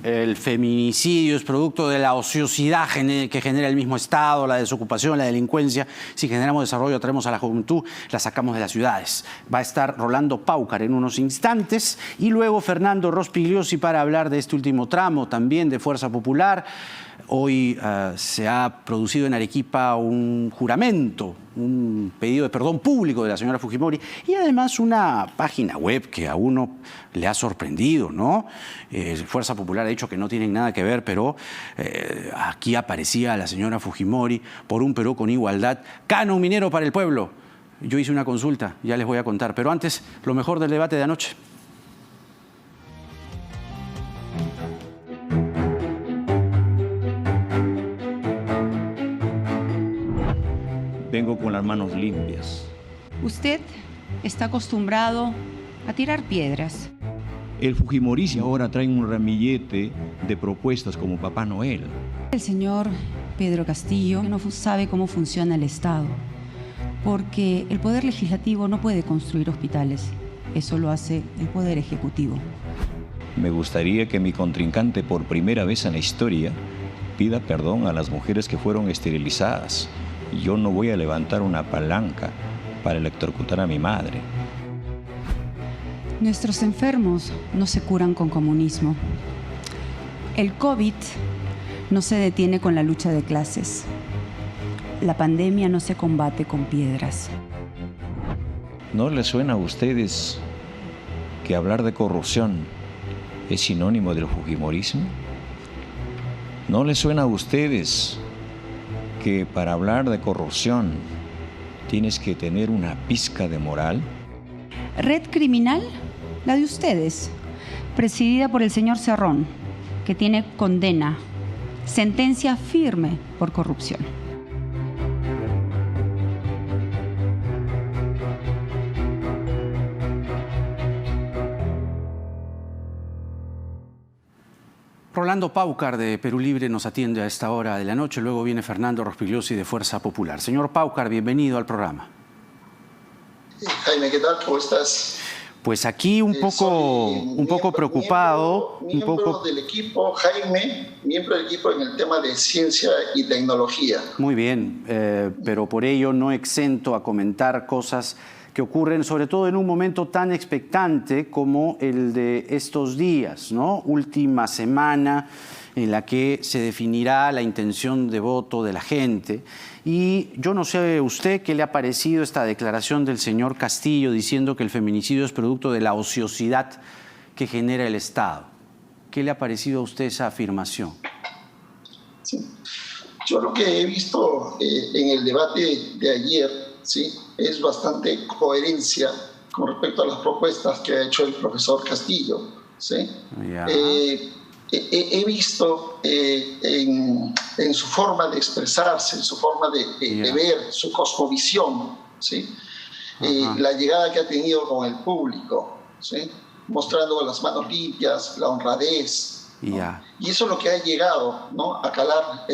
el feminicidio es producto de la ociosidad que genera el mismo Estado, la desocupación, la delincuencia. Si generamos desarrollo, traemos a la juventud, la sacamos de las ciudades. Va a estar Rolando Paucar en unos instantes y luego Fernando Rospigliosi para hablar de este último tramo también de Fuerza Popular. Hoy se ha producido en Arequipa un juramento, un pedido de perdón público de la señora Fujimori y además una página web que a uno le ha sorprendido, ¿no? Fuerza Popular ha dicho que no tienen nada que ver, pero aquí aparecía la señora Fujimori por un Perú con igualdad, canon minero para el pueblo. Yo hice una consulta, ya les voy a contar, pero antes, lo mejor del debate de anoche. Vengo con las manos limpias. Usted está acostumbrado a tirar piedras. El fujimorismo ahora trae un ramillete de propuestas como Papá Noel. El señor Pedro Castillo no sabe cómo funciona el Estado, porque el Poder Legislativo no puede construir hospitales. Eso lo hace el Poder Ejecutivo. Me gustaría que mi contrincante, por primera vez en la historia, pida perdón a las mujeres que fueron esterilizadas. Yo no voy a levantar una palanca para electrocutar a mi madre. Nuestros enfermos no se curan con comunismo. El COVID no se detiene con la lucha de clases. La pandemia no se combate con piedras. ¿No les suena a ustedes que hablar de corrupción es sinónimo del fujimorismo? ¿No les suena a ustedes que para hablar de corrupción tienes que tener una pizca de moral? Red criminal, la de ustedes, presidida por el señor Cerrón, que tiene condena, sentencia firme por corrupción. Rolando Paucar de Perú Libre nos atiende a esta hora de la noche. Luego viene Fernando Rospigliosi de Fuerza Popular. Señor Paucar, bienvenido al programa. Jaime, ¿qué tal? ¿Cómo estás? Pues aquí un poco preocupado. Miembro del equipo, Jaime, miembro del equipo en el tema de ciencia y tecnología. Muy bien, pero por ello no exento a comentar cosas que ocurren sobre todo en un momento tan expectante como el de estos días, ¿no? Última semana en la que se definirá la intención de voto de la gente. Y yo no sé usted qué le ha parecido esta declaración del señor Castillo diciendo que el feminicidio es producto de la ociosidad que genera el Estado. ¿Qué le ha parecido a usted esa afirmación? Sí. Yo lo que he visto en el debate de ayer, ¿sí?, es bastante coherencia con respecto a las propuestas que ha hecho el profesor Castillo, ¿sí? He visto en su forma de expresarse, en su forma de ver, su cosmovisión, ¿sí?, la llegada que ha tenido con el público, ¿sí?, mostrando las manos limpias, la honradez, ¿no? Y eso es lo que ha llegado, ¿no?, a calar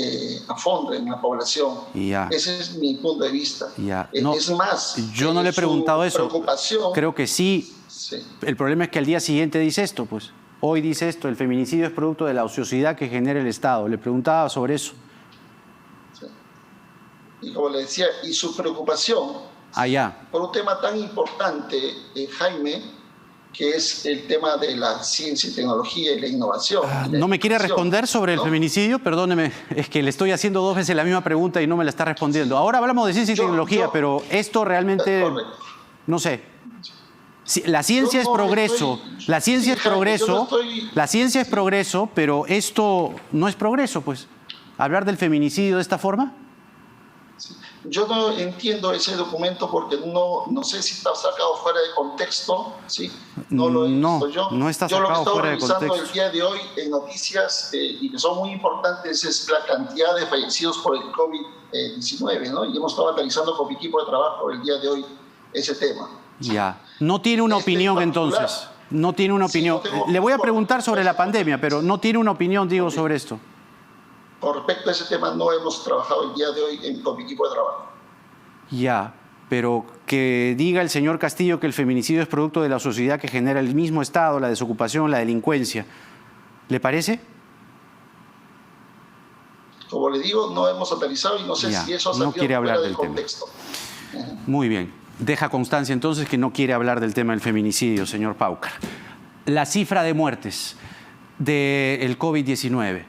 a fondo en la población. Ese es mi punto de vista. No, es más, yo no le he preguntado eso. Creo que sí. Sí. El problema es que al día siguiente dice esto, pues. Hoy dice esto, el feminicidio es producto de la ociosidad que genera el Estado. Le preguntaba sobre eso. Sí. Y como le decía, y su preocupación por un tema tan importante, Jaime, que es el tema de la ciencia y tecnología y la innovación. ¿No me quiere responder sobre el feminicidio? Perdóneme, es que le estoy haciendo 2 veces la misma pregunta y no me la está respondiendo. Ahora hablamos de ciencia y tecnología, pero esto realmente, no sé. La ciencia es progreso, la ciencia es progreso, la ciencia es progreso, pero esto no es progreso, pues. ¿Hablar del feminicidio de esta forma? Yo no entiendo ese documento porque no sé si está sacado fuera de contexto, ¿sí? No lo he visto yo. No está sacado fuera de contexto. Yo lo que estoy revisando el día de hoy en noticias y que son muy importantes es la cantidad de fallecidos por el COVID-19, ¿no? Y hemos estado analizando con mi equipo de trabajo el día de hoy ese tema. No tiene una opinión entonces. No tiene una opinión. Le voy a preguntar sobre la pandemia, pero no tiene una opinión, digo, sobre esto. Con respecto a ese tema no hemos trabajado el día de hoy con mi equipo de trabajo. Pero que diga el señor Castillo que el feminicidio es producto de la sociedad que genera el mismo Estado, la desocupación, la delincuencia. ¿Le parece? como le digo, no hemos aterrizado y no sé si eso ha salido fuera del contexto. Muy bien. Deja constancia entonces que no quiere hablar del tema del feminicidio, señor Paucar. La cifra de muertes del COVID-19.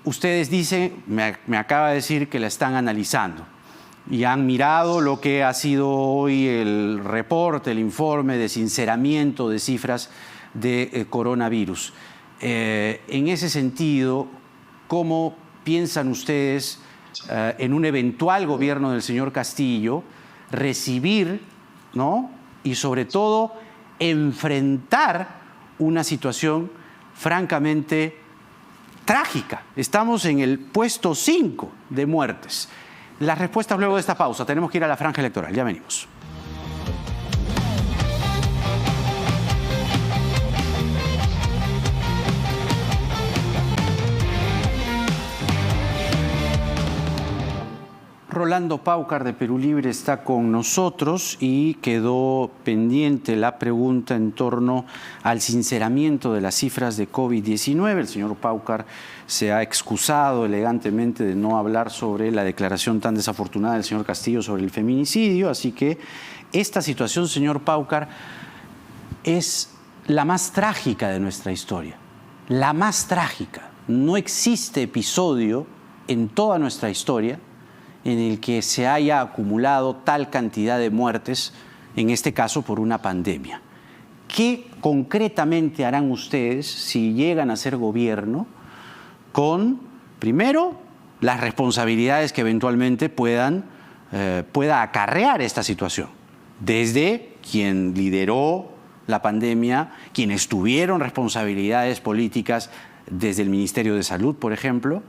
Ustedes dicen, me acaba de decir que la están analizando y han mirado lo que ha sido hoy el reporte, el informe de sinceramiento de cifras de coronavirus. En ese sentido, ¿cómo piensan ustedes en un eventual gobierno del señor Castillo recibir, ¿no?, y sobre todo enfrentar una situación francamente trágica? Estamos en el puesto 5 de muertes. Las respuestas luego de esta pausa. Tenemos que ir a la franja electoral. Ya venimos. Rolando Paucar de Perú Libre está con nosotros y quedó pendiente la pregunta en torno al sinceramiento de las cifras de COVID-19. El señor Paucar se ha excusado elegantemente de no hablar sobre la declaración tan desafortunada del señor Castillo sobre el feminicidio, así que esta situación, señor Paucar, es la más trágica de nuestra historia, la más trágica. No existe episodio en toda nuestra historia en el que se haya acumulado tal cantidad de muertes, en este caso por una pandemia. ¿Qué concretamente harán ustedes si llegan a ser gobierno con, primero, las responsabilidades que eventualmente pueda acarrear esta situación? Desde quien lideró la pandemia, quienes tuvieron responsabilidades políticas desde el Ministerio de Salud, por ejemplo.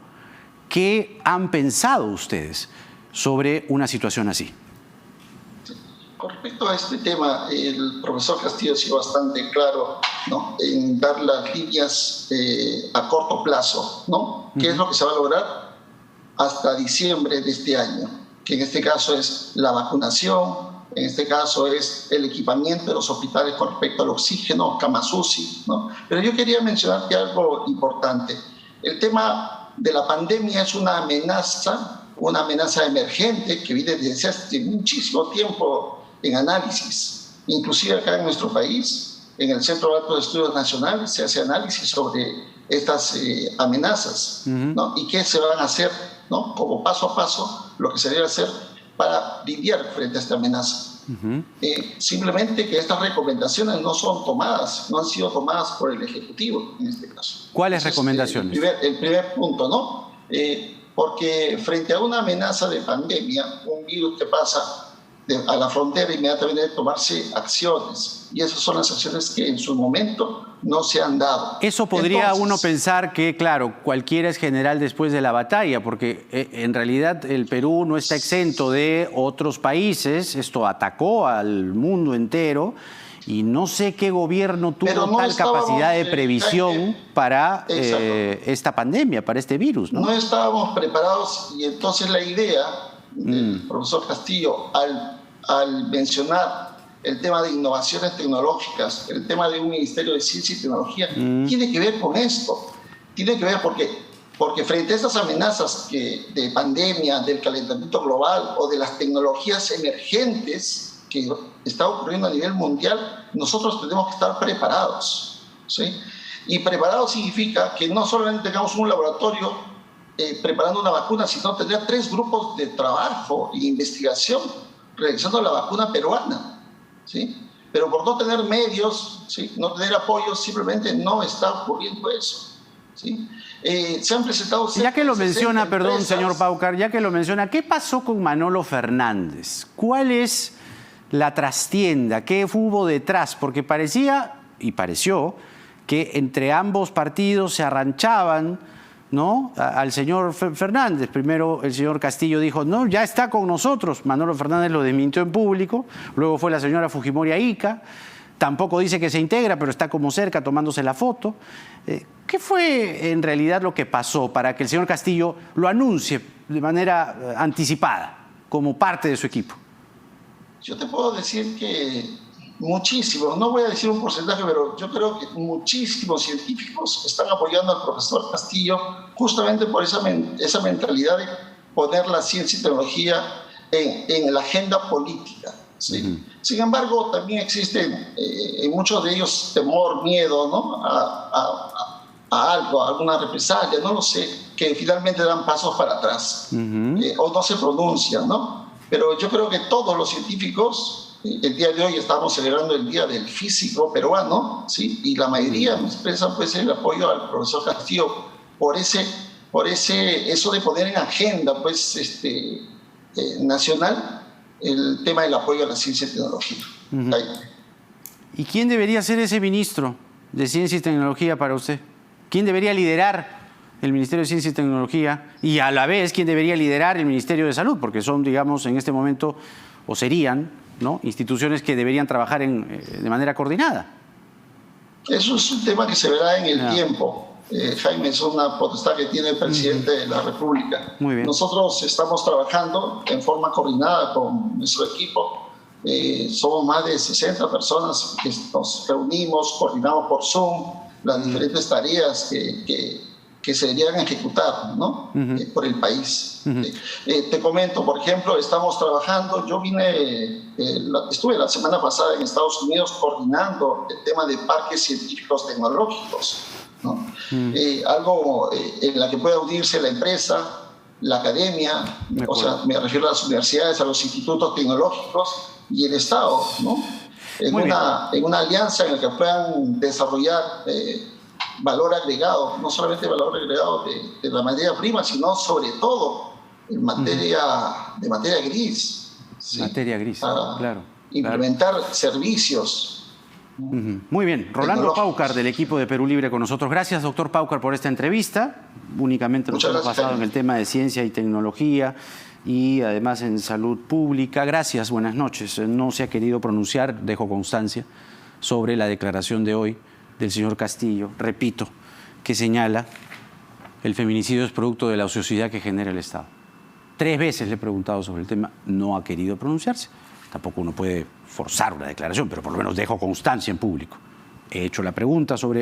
¿Qué han pensado ustedes sobre una situación así? Con respecto a este tema, el profesor Castillo ha sido bastante claro, ¿no?, en dar las líneas a corto plazo, ¿no? ¿Qué es lo que se va a lograr hasta diciembre de este año? Que en este caso es la vacunación, en este caso es el equipamiento de los hospitales con respecto al oxígeno, camas UCI, ¿no? Pero yo quería mencionarte algo importante. El tema de la pandemia es una amenaza emergente que viene desde hace muchísimo tiempo en análisis. Inclusive acá en nuestro país, en el Centro de Altos Estudios Nacionales, se hace análisis sobre estas amenazas, ¿no? Y qué se van a hacer, ¿no?, como paso a paso, lo que se debe hacer para lidiar frente a esta amenaza. Simplemente que estas recomendaciones no han sido tomadas por el Ejecutivo en este caso. ¿Cuáles recomendaciones? El primer punto, ¿no? Porque frente a una amenaza de pandemia, un virus que pasa a la frontera, inmediatamente debe tomarse acciones. Y esas son las acciones que en su momento no se han dado. Eso podría uno pensar que, claro, cualquiera es general después de la batalla, porque en realidad el Perú no está exento de otros países. Esto atacó al mundo entero y no sé qué gobierno tuvo tal capacidad de previsión para esta pandemia, para este virus, ¿no? No estábamos preparados, y entonces la idea del profesor Castillo, al mencionar el tema de innovaciones tecnológicas, el tema de un Ministerio de Ciencia y Tecnología, tiene que ver con esto. Tiene que ver porque frente a estas amenazas de pandemia, del calentamiento global o de las tecnologías emergentes que está ocurriendo a nivel mundial, nosotros tenemos que estar preparados, ¿sí? Y preparados significa que no solamente tengamos un laboratorio preparando una vacuna, sino tener 3 grupos de trabajo e investigación realizando la vacuna peruana, ¿sí? Pero por no tener medios, ¿sí?, no tener apoyo, simplemente no está ocurriendo eso, ¿sí? Se han presentado... Ya que lo menciona, perdón, señor Paucar, ya que lo menciona, ¿qué pasó con Manolo Fernández? ¿Cuál es la trastienda? ¿Qué hubo detrás? Porque parecía, y pareció, que entre ambos partidos se arranchaban, ¿no?, al señor Fernández. Primero el señor Castillo dijo, no, ya está con nosotros. Manolo Fernández lo desmintió en público. Luego fue la señora Fujimori a Ica. Tampoco dice que se integra, pero está como cerca tomándose la foto. ¿Qué fue en realidad lo que pasó para que el señor Castillo lo anuncie de manera anticipada como parte de su equipo? Yo te puedo decir que muchísimos, no voy a decir un porcentaje, pero yo creo que muchísimos científicos están apoyando al profesor Castillo justamente por esa mentalidad de poner la ciencia y tecnología en la agenda política. ¿Sí? Sin embargo, también existe en muchos de ellos temor, miedo, ¿no? a algo, a alguna represalia, no lo sé, que finalmente dan pasos para atrás o no se pronuncian, ¿no? Pero yo creo que todos los científicos, el día de hoy estamos celebrando el Día del Físico Peruano, ¿sí? Y la mayoría expresan pues, el apoyo al profesor Castillo por eso de poner en agenda pues, nacional el tema del apoyo a la ciencia y tecnología. ¿Y quién debería ser ese ministro de Ciencia y Tecnología para usted? ¿Quién debería liderar el Ministerio de Ciencia y Tecnología y a la vez quién debería liderar el Ministerio de Salud? Porque son, digamos, en este momento, o serían, ¿no?, instituciones que deberían trabajar de manera coordinada. Eso es un tema que se verá en el tiempo. Jaime, es una potestad que tiene el presidente de la República. Muy bien. Nosotros estamos trabajando en forma coordinada con nuestro equipo. Somos más de 60 personas que nos reunimos, coordinamos por Zoom las diferentes tareas que se deberían ejecutar, ¿no? Por el país. Te comento, por ejemplo, estamos trabajando, yo estuve la semana pasada en Estados Unidos coordinando el tema de parques científicos tecnológicos, ¿no? Algo en la que pueda unirse la empresa, la academia, o sea, me refiero a las universidades, a los institutos tecnológicos y el Estado, ¿no? En una alianza en la que puedan desarrollar valor agregado, no solamente valor agregado de la materia prima, sino sobre todo en materia de materia gris. ¿Sí? Materia gris, claro. Implementar servicios. Muy bien. Rolando Paucar, del equipo de Perú Libre, con nosotros. Gracias, doctor Paucar, por esta entrevista. Únicamente nos hemos basado en el tema de ciencia y tecnología y además en salud pública. Gracias, buenas noches. No se ha querido pronunciar, dejo constancia, sobre la declaración de hoy del señor Castillo, repito, que señala el feminicidio es producto de la ociosidad que genera el Estado. 3 veces le he preguntado sobre el tema, no ha querido pronunciarse. Tampoco uno puede forzar una declaración, pero por lo menos dejo constancia en público. He hecho la pregunta sobre